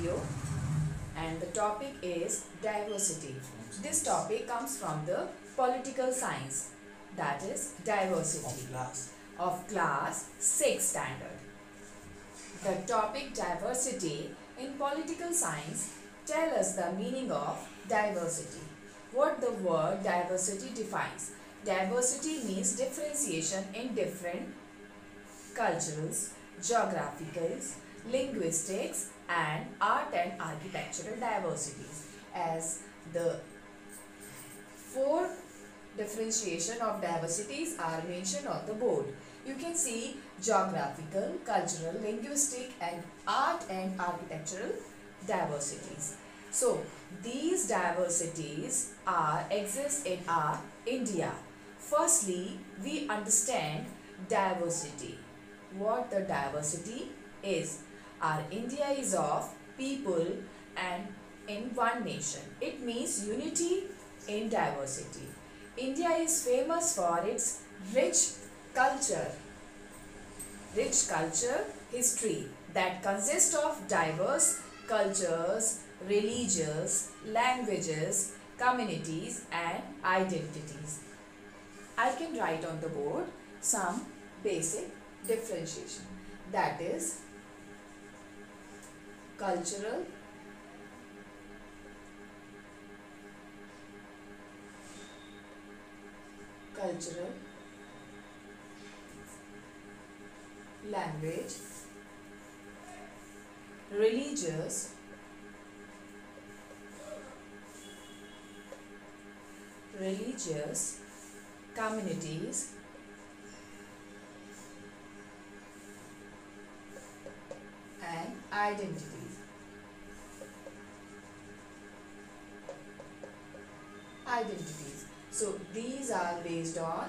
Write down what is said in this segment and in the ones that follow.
video, and the topic is diversity. This topic comes from the political science, that is diversity of class 6 standard. The topic diversity in political science tell us the meaning of diversity. What the word diversity defines. Diversity means differentiation in different cultures, geographicals, linguistics and art and architectural diversities. As the four differentiation of diversities are mentioned on the board. You can see geographical, cultural, linguistic and art and architectural diversities. So these diversities exist in our India. Firstly, we understand diversity. What the diversity is. Our India is of people and in one nation. It means unity in diversity. India is famous for its rich culture history that consists of diverse cultures, religions, languages, communities and identities. I can write on the board some basic differentiation, that is cultural, language, religious, communities, and identities. So these are based on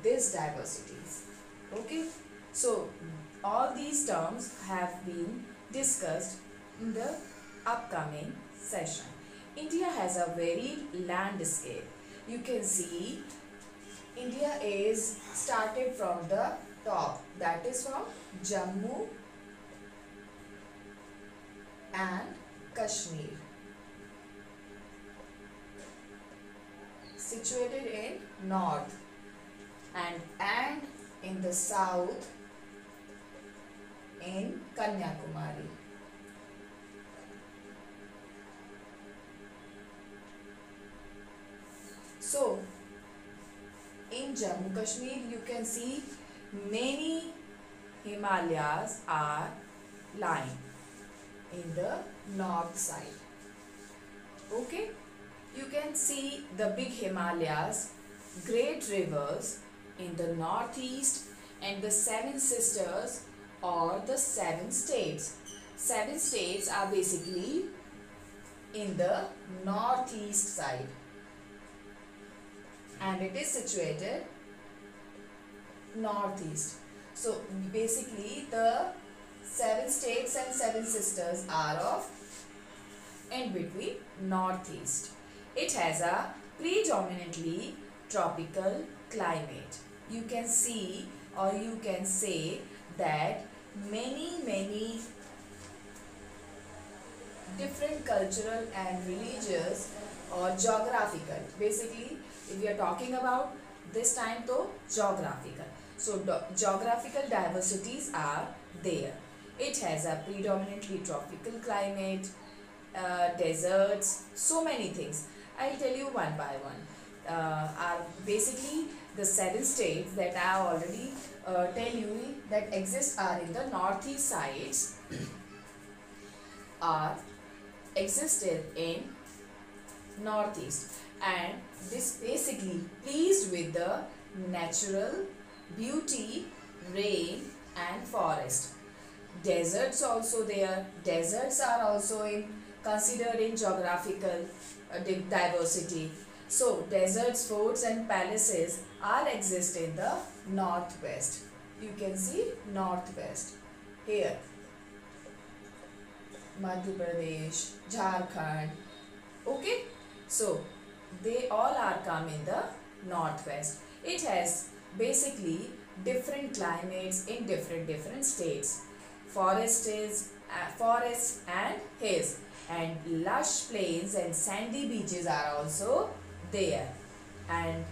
these diversities. Okay. So all these terms have been discussed in the upcoming session. India has a varied landscape. You can see India is started from the top, that is from Jammu and Kashmir, situated in north, and in the south in Kanyakumari. So in Jammu Kashmir you can see many Himalayas are lying in the north side. Okay, you can see the big Himalayas, great rivers in the northeast and the seven sisters or the seven states. Seven states are basically in the northeast side and it is situated northeast. So basically the seven states and seven sisters are of in between northeast. It has a predominantly tropical climate. You can see or you can say that many different cultural and religious or geographical. Basically if we are talking about this time to geographical. So geographical diversities are there. It has a predominantly tropical climate, deserts, so many things. I'll tell you one by one. Are basically the seven states that I already tell you that exist are in the northeast sides are existed in northeast, and this basically pleased with the natural beauty, rain and forest. Deserts also there. Deserts are also considered in geographical diversity. So deserts, forts and palaces are exist in the northwest. You can see northwest here. Madhya Pradesh, Jharkhand. Okay. So they all are come in the northwest. It has basically different climates in different states. forests and hills, and lush plains and sandy beaches are also there. And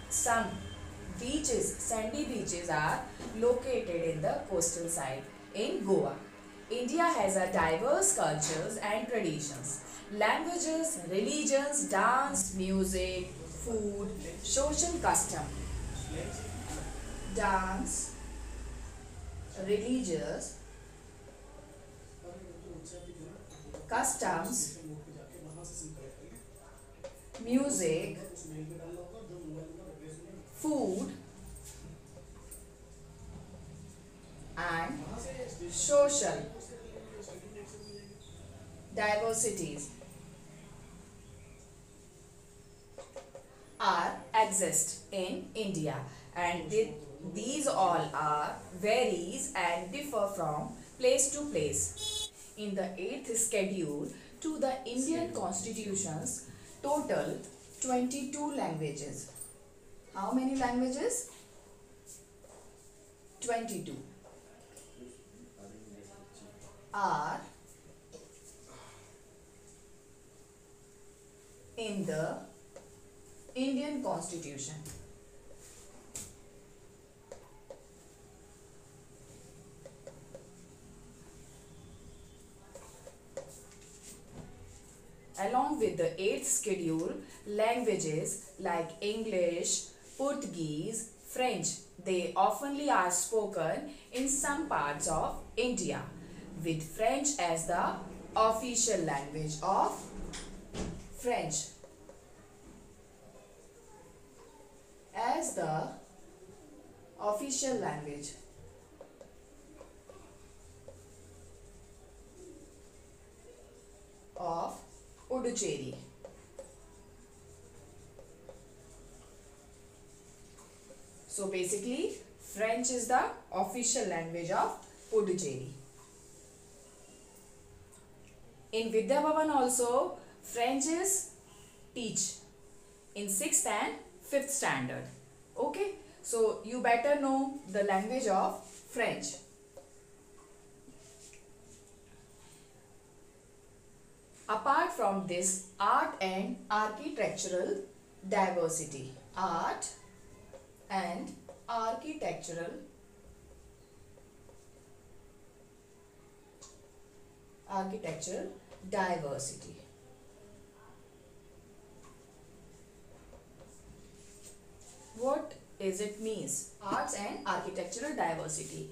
some sandy beaches are located in the coastal side in Goa. India has a diverse cultures and traditions, languages, religions, dance, music, food, social custom, dance, religious, customs, music, food, and social diversities are exist in India, and these all are varies and differ from place to place. In the 8th schedule to the Indian Constitution's total 22 languages. How many languages? 22 are in the Indian Constitution. Along with the 8th schedule, languages like English, Portuguese, French, they oftenly are spoken in some parts of India, with French as the official language of French as the official language of Puducherry. So basically, French is the official language of Puducherry. In Vidya Bhavan also, French is teach in 6th and 5th standard. Okay, so you better know the language of French. Apart from this, art and architectural diversity. Art and architectural diversity. What is it means? Arts and architectural diversity.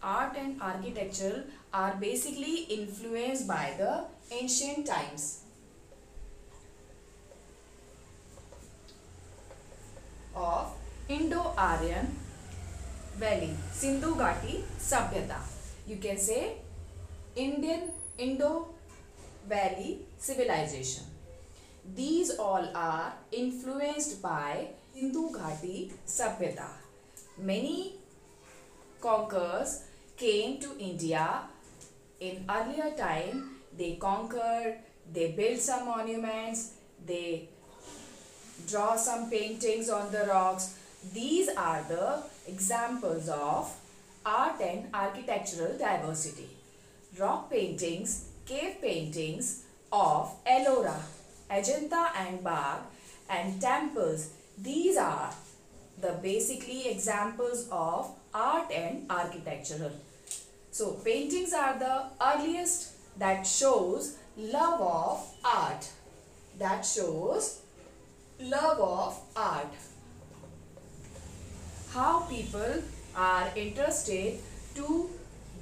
Art and architecture are basically influenced by the ancient times of Indo-Aryan Valley, Sindhu Ghati Sabhyata. You can say Indian Indo-Valley civilization. These all are influenced by Sindhu Ghati Sabhyata. Many conquerors came to India in earlier time. They conquered, they built some monuments, they draw some paintings on the rocks. These are the examples of art and architectural diversity. Rock paintings, cave paintings of Ellora, Ajanta and Bagh, and temples. These are the basically examples of art and architectural. So paintings are the earliest that shows love of art. That shows love of art. How people are interested to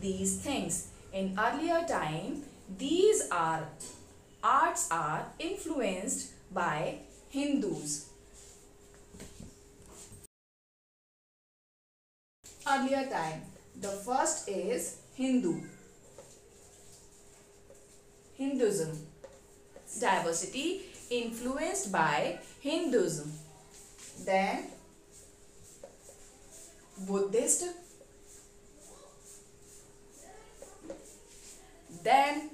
these things. In earlier time, these arts are influenced by Hindus. Earlier time, the first is Hinduism. Diversity influenced by Hinduism. Then Buddhist. Then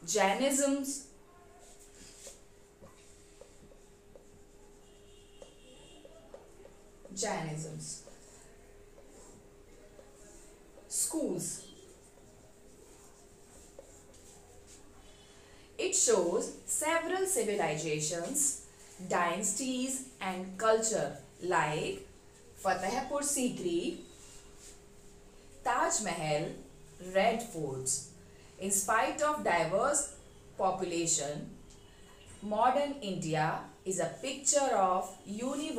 Jainisms. Schools. shows several civilizations, dynasties and culture like Fatehpur Sikri, Taj Mahal, Red Forts. In spite of diverse population, modern India is a picture of unity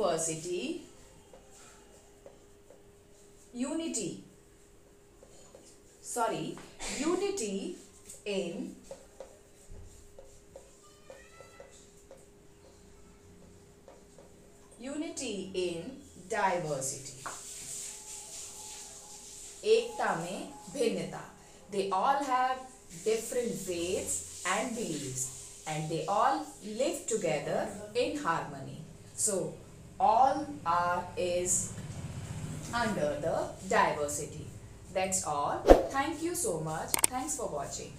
in diversity. एकता में भिन्नता. They all have different faiths and beliefs, and they all live together in harmony. So all is under the diversity. That's all. Thank you so much. Thanks for watching.